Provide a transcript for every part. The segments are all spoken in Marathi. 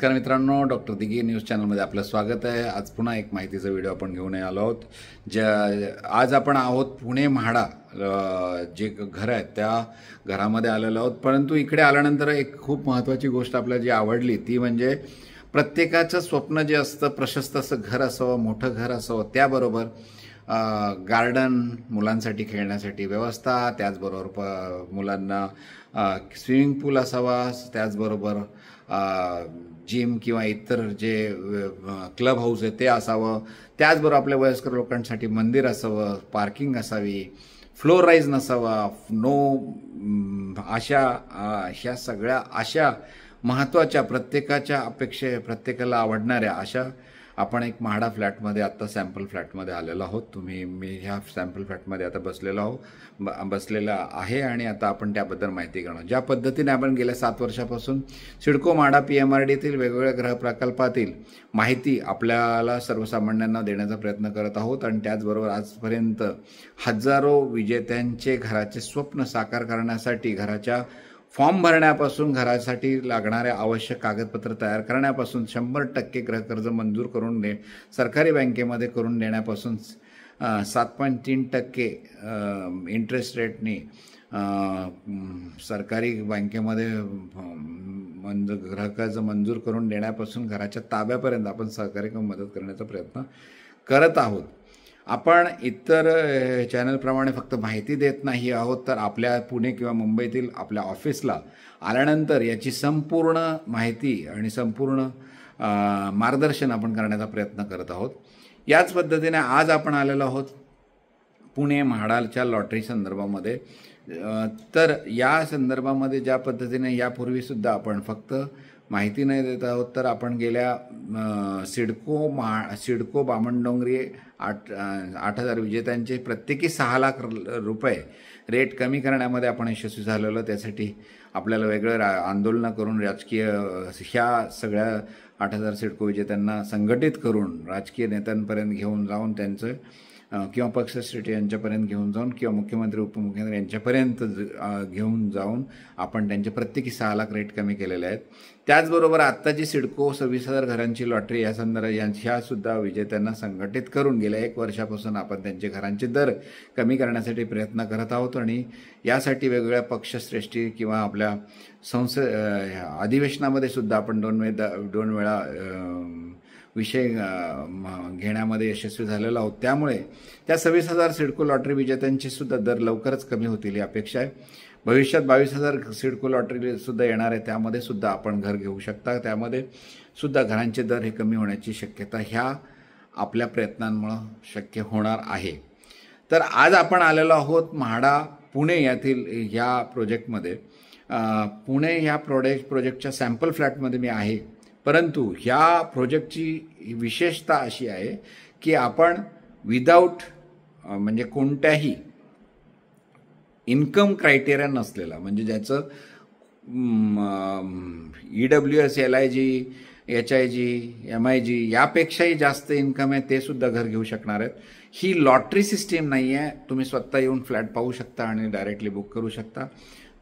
नमस्कार मित्रांनो, डॉक्टर दिघे न्यूज चॅनलमध्ये आपलं स्वागत आहे। आज पुन्हा एक माहितीचा व्हिडिओ आपण घेऊन आलो आहोत। आज आपण आहोत पुणे म्हाडा जे घर आहे त्या घरामध्ये आलेलो आहोत। परंतु इकडे आल्यानंतर एक खूप महत्त्वाची गोष्ट आपल्याला जी आवडली ती म्हणजे प्रत्येकाचं स्वप्न जे असतं प्रशस्त असं घर असावं, मोठं घर असावं, त्याबरोबर गार्डन, मुलांसाठी खेळण्यासाठी व्यवस्था, त्याचबरोबर मुलांना स्विमिंग पूल असावा, त्याचबरोबर जिम किंवा इतर जे क्लब हाऊस आहे ते असावं, त्याचबरोबर आपल्या वयस्कर लोकांसाठी मंदिर असावं, पार्किंग असावी, फ्लोर राईज नसावा, ह्या सगळ्या अशा महत्त्वाच्या प्रत्येकाच्या प्रत्येकाला आवडणाऱ्या अशा आपण एक म्हाडा फ्लॅटमध्ये आत्ता सॅम्पल फ्लॅटमध्ये आलेलो आहोत। मी ह्या सॅम्पल फ्लॅटमध्ये आता बसलेला आहे आणि आता आपण त्याबद्दल माहिती घेणार। ज्या पद्धतीने आपण गेल्या 7 वर्षापासून सिडको म्हाडा PMRDतील वेगवेगळ्या गृह प्रकल्पातील माहिती आपल्याला सर्वसामान्यांना देण्याचा प्रयत्न करत आहोत आणि त्याचबरोबर आजपर्यंत हजारो विजेत्यांचे घराचे स्वप्न साकार करण्यासाठी घराच्या फॉर्म भरण्यापासून घरासाठी लागणाऱ्या आवश्यक कागदपत्र तयार करण्यापासून 100% गृहकर्ज मंजूर करून सरकारी बँकेमध्ये करून देण्यापासून 7.3% इंटरेस्ट रेटने सरकारी बँकेमध्ये गृहकर्ज मंजूर करून देण्यापासून घराच्या ताब्यापर्यंत आपण सहकारी मदत करण्याचा प्रयत्न करत आहोत। आपण इतर चॅनलप्रमाणे फक्त माहिती देत नाही आहोत, तर आपल्या पुणे किंवा मुंबईतील आपल्या ऑफिसला आल्यानंतर याची संपूर्ण माहिती आणि संपूर्ण मार्गदर्शन आपण करण्याचा प्रयत्न करत आहोत। याच पद्धतीने आज आपण आलेलो आहोत पुणे म्हाडाच्या लॉटरी संदर्भामध्ये। तर या संदर्भामध्ये ज्या पद्धतीने यापूर्वीसुद्धा आपण फक्त माहिती नाही देत आहोत, तर आपण गेल्या सिडको बामणडोंगरी 8,000 विजेत्यांचे प्रत्येकी 6 लाख रुपये रेट कमी करण्यामध्ये आपण यशस्वी झालेलो। त्यासाठी आपल्याला वेगळं आंदोलनं करून राजकीय ह्या सगळ्या 8,000 सिडको विजेत्यांना संघटित करून राजकीय नेत्यांपर्यंत घेऊन जाऊन त्यांचं किंवा पक्षश्रेष्ठी यांच्यापर्यंत घेऊन जाऊन किंवा मुख्यमंत्री उपमुख्यमंत्री यांच्यापर्यंत घेऊन जाऊन आपण त्यांचे प्रत्येकी 6 लाख रेट कमी केलेले आहेत। त्याचबरोबर आत्ताची सिडको 26,000 घरांची लॉटरी या संदर्भात ह्यासुद्धा विजेत्यांना संघटित करून गेल्या 1 वर्षापासून आपण त्यांचे घरांचे दर कमी करण्यासाठी प्रयत्न करत आहोत आणि यासाठी वेगवेगळ्या पक्षश्रेष्ठी किंवा आपल्या अधिवेशनामध्ये सुद्धा आपण दोन वेळा विषय घेण्यामध्ये यशस्वी झालेलो आहोत। त्यामुळे त्या 26,000 सिडको लॉटरी विजेत्यांचे सुद्धा दर लवकरच कमी होतील ही अपेक्षा आहे। भविष्यात 22,000 सिडको लॉटरी सुद्धा येणार आहे, त्यामध्ये सुद्धा आपण घर घेऊ शकता। त्यामध्ये सुद्धा घरांचे दर हे कमी होण्याची शक्यता ह्या आपल्या प्रयत्नांमुळे शक्य होणार आहे। तर आज आपण आलेलो आहोत म्हाडा पुणे यातील ह्या प्रोजेक्टमध्ये। पुणे ह्या प्रोजेक्टच्या सॅम्पल फ्लॅटमध्ये मी आहे, परंतु ह्या प्रोजेक्टची विशेषता अशी आहे की आपण विदाऊट म्हणजे कोणत्याही इन्कम क्रायटेरिया नसलेला, म्हणजे ज्याचं EWS, LIG, HIG, MIG यापेक्षाही जास्त इन्कम आहे ते सुद्धा घर घेऊ शकणार आहेत। ही लॉटरी सिस्टीम नाही आहे, तुम्ही स्वतः येऊन फ्लॅट पाहू शकता आणि डायरेक्टली बुक करू शकता।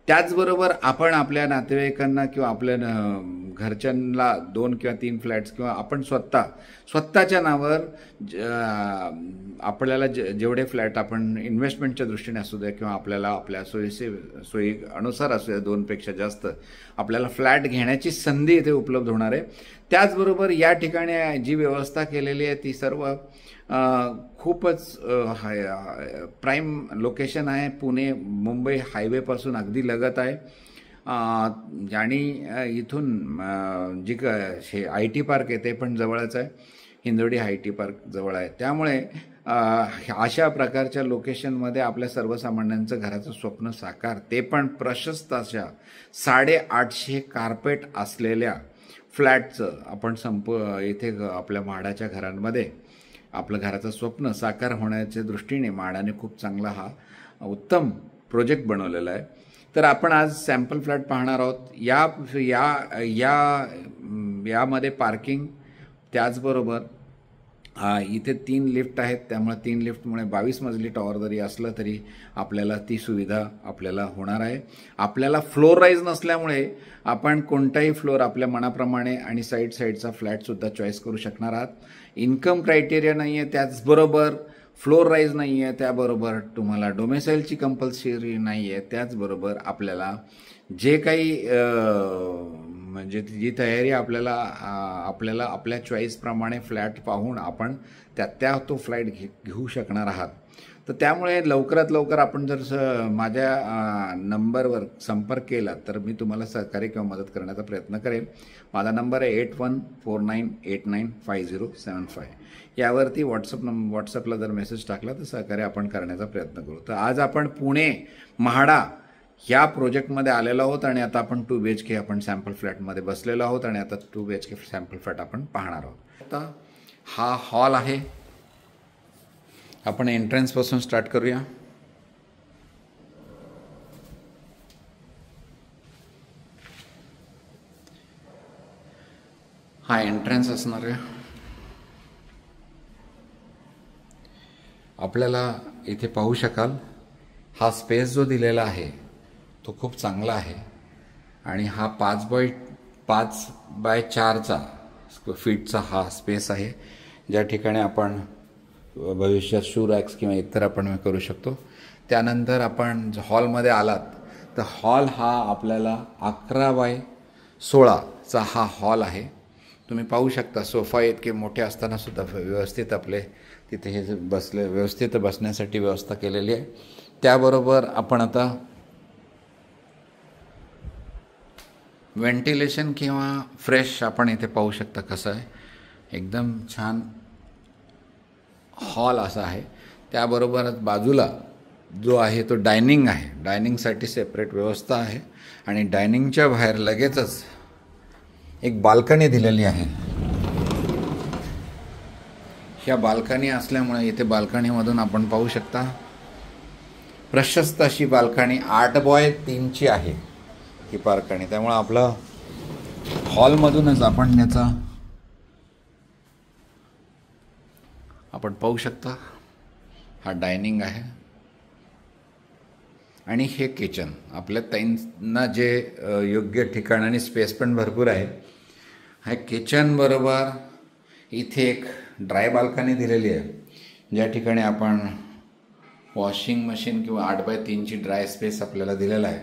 त्याचबरोबर आपण आपल्या नातेवाईकांना किंवा आपल्या घरच्यांना 2 किंवा 3 फ्लॅट्स किंवा आपण स्वतःच्या नावावर आपल्याला जेवढे फ्लॅट आपण इन्व्हेस्टमेंटच्या दृष्टीने असू द्या किंवा आपल्याला आपल्या सोयी अनुसार असू द्या 2 पेक्षा जास्त आपल्याला फ्लॅट घेण्याची संधी इथे उपलब्ध होणार आहे। त्याचबरोबर या ठिकाणी जी व्यवस्था केलेली आहे ती सर्व खूपच प्राईम लोकेशन आहे। पुणे मुंबई हायवेपासून अगदी लगत आहे आणि इथून जी IT पार्क आहे ते पण जवळच आहे, हिंदोडी IT पार्क जवळ आहे। त्यामुळे अशा प्रकारच्या लोकेशनमध्ये आपल्या सर्वसामान्यांचं घराचं स्वप्न साकार, ते पण प्रशस्त अशा 850 कार्पेट असलेल्या फ्लॅटचं आपण इथे आपल्या म्हाडाच्या घरांमध्ये आपलं घराचं स्वप्न साकार होण्याच्या दृष्टीने म्हाडाने खूप चांगला हा उत्तम प्रोजेक्ट बनवलेला आहे। तर आपण आज सॅम्पल फ्लॅट पाहणार आहोत। यामध्ये पार्किंग, त्याचबरोबर इथे 3 लिफ्ट आहेत, त्यामुळे 3 लिफ्टमुळे 22 मजली टॉवर जरी असलं तरी आपल्याला ती सुविधा आपल्याला होणार आहे. आपल्याला फ्लोर राईज नसल्यामुळे आपण कोणताही फ्लोअर आपल्या मनाप्रमाणे आणि साईडचा फ्लॅटसुद्धा चॉईस करू शकणार आहात. इन्कम क्रायटेरिया नाही आहे, त्याचबरोबर फ्लोर राईज नाही आहे, त्याबरोबर तुम्हाला डोमेसाईलची कंपल्सरी नाही आहे, त्याचबरोबर आपल्याला जे काही म्हणजे जी तयारी आपल्याला आपल्या चॉईसप्रमाणे फ्लॅट पाहून आपण त्या तो फ्लॅट घेऊ शकणार आहात. तर त्यामुळे लवकरात लवकर आपण जर माझ्या नंबरवर संपर्क केला तर मी तुम्हाला सहकार्य किंवा मदत करण्याचा प्रयत्न करेन. माझा नंबर आहे 8149895075. यावरती व्हॉट्सअपला जर मेसेज टाकला तर सहकार्य आपण करण्याचा प्रयत्न करू. तर आज आपण पुणे म्हाडा ह्या प्रोजेक्टमध्ये आलेलो आहोत आणि आता आपण 2 BHK आपण सॅम्पल फ्लॅटमध्ये बसलेलो आहोत आणि आता 2 BHK सॅम्पल फ्लॅट आपण पाहणार आहोत. आता हा हॉल आहे. आपण एंट्रन्सपासून स्टार्ट करूया. हा एंट्रन्स असणार आहे. आपल्याला इथे पाहू शकाल हा स्पेस जो दिलेला आहे तो खूप चांगला आहे आणि हा 5x4चा फीटचा हा स्पेस आहे, ज्या ठिकाणी आपण भविष्यात शू रॅक्स किंवा इतर आपण करू शकतो. त्यानंतर आपण हॉलमध्ये आलात तर हॉल हा आपल्याला 11x16चा हा हॉल आहे. तुम्ही पाहू शकता सोफा इतके मोठे असताना सुद्धा व्यवस्थित आपले तिथे हे व्यवस्थित बसण्यासाठी व्यवस्था केलेली आहे. त्याबरोबर आपण आता व्हेंटिलेशन किंवा फ्रेश आपण इथे पाहू शकता कसं आहे. एकदम छान हॉल असा आहे. त्याबरोबरच बाजूला जो आहे तो डायनिंग आहे. डायनिंगसाठी सेपरेट व्यवस्था आहे आणि डायनिंगच्या बाहेर लगेचच एक बाल्कनी दिलेली आहे. ह्या बाल्कनी असल्यामुळे इथे बाल्कनीमधून आपण पाहू शकता प्रशस्त अशी बाल्कनी 8x3ची आहे ही बाल्कनी. त्यामुळे आपलं हॉलमधूनच आपण याचा आपण पाहू शकता. हा डायनिंग आहे आणि हे किचन. आपल्या ताईंना जे योग्य ठिकाण आणि स्पेस पण भरपूर आहे. हा किचन बरोबर इथे एक ड्राय बाल्कनी दिलेली आहे, ज्या ठिकाणी आपण वॉशिंग मशीन किंवा 8x3ची ड्राय स्पेस आपल्याला दिलेला आहे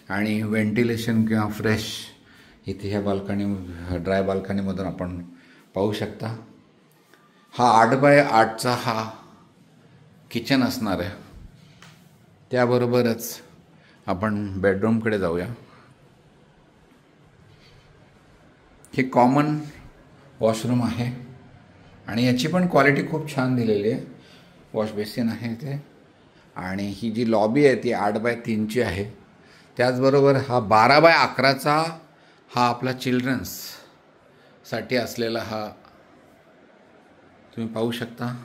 आणि व्हेंटिलेशन किंवा फ्रेश इथे ह्या ड्राय बाल्कनीमधून आपण पाहू शकता. हा 8x8चा हा किचन असणार आहे. त्याबरोबरच आपण बेडरूमकडे जाऊया. हे कॉमन वॉशरूम आहे आणि याची पण क्वालिटी खूप छान दिलेली आहे. वॉश बेसिन आहे इथे आणि ही जी लॉबी आहे ती 8x3ची आहे. त्याचबरोबर हा 12x11चा हा आपला चिल्ड्रन्ससाठी असलेला हा तुम्ही पाहू शकता.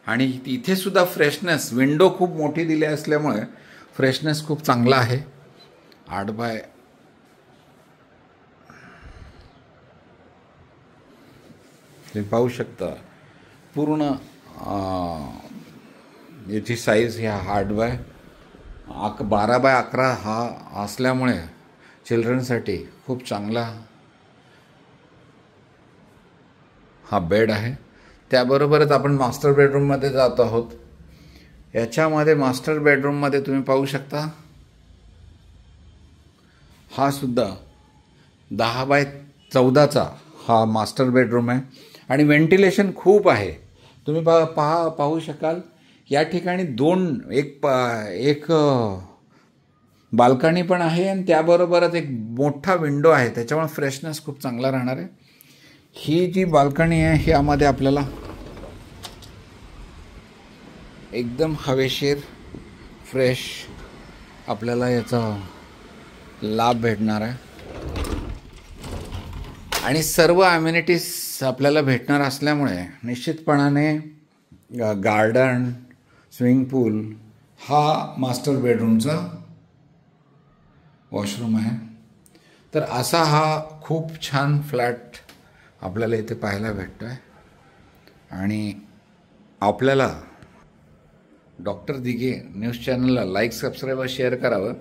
आणि इथे सुद्धा फ्रेशनेस विंडो खूप मोठी दिली असल्यामुळे फ्रेशनेस खूप चांगला आहे. 8x तुम्ही पाहू शकता पूर्ण याची साईज ह्या 12x11 हा असल्यामुळे चिल्ड्रनसाठी खूप चांगला हा बेड आहे. त्याबरोबरच आपण मास्टर बेडरूममध्ये जात आहोत. याच्यामध्ये मास्टर बेडरूममध्ये तुम्ही पाहू शकता हा सुद्धा 10x14चा हा मास्टर बेडरूम आहे आणि व्हेंटिलेशन खूप आहे. तुम्ही पाहू शकाल या ठिकाणी एक बाल्कनी पण आहे आणि त्याबरोबरच एक मोठा विंडो आहे. त्याच्यामुळे फ्रेशनेस खूप चांगला राहणार आहे. ही जी बाल्कनी आहे ह्यामध्ये आपल्याला एकदम हवेशीर फ्रेश आपल्याला याचा लाभ भेटणार आहे आणि सर्व अम्युनिटीज आपल्याला भेटणार असल्यामुळे निश्चितपणाने गार्डन, स्विमिंग पूल हा मास्टर बेडरूमचा वॉशरूम आहे. तर असा हा खूप छान फ्लॅट आपल्याला इथे पाहायला भेटतो आहे. आणि आपल्याला डॉक्टर दिघे न्यूज चॅनलला लाईक, सबस्क्राईब व शेअर करावं.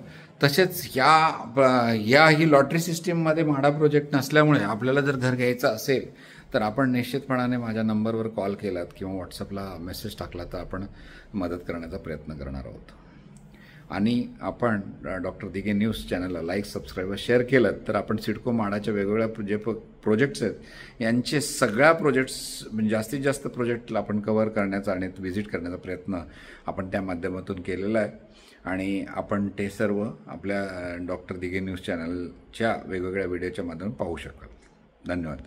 तसेच या ही लॉटरी सिस्टीममध्ये म्हाडा प्रोजेक्ट नसल्यामुळे आपल्याला जर घर घ्यायचं असेल तर आपण निश्चितपणाने माझ्या नंबरवर कॉल केलात किंवा व्हॉट्सअपला मेसेज टाकला तर आपण मदत करण्याचा प्रयत्न करणार आहोत. आणि आपण डॉक्टर दिघे न्यूज चॅनलला लाईक, सबस्क्राईब व शेअर केलं तर आपण सिडको म्हाडाच्या वेगवेगळ्या प्रोजेक्ट्स आहेत यांचे सगळ्या प्रोजेक्ट्स जास्तीत जास्त प्रोजेक्टला आपण कव्हर करण्याचा आणि व्हिजिट करण्याचा प्रयत्न आपण त्या माध्यमातून केलेला आहे. आणि आपण ते सर्व आपल्या डॉक्टर दिघे न्यूज चॅनलच्या वेगवेगळ्या व्हिडिओच्या माध्यमातून पाहू शकाल. धन्यवाद.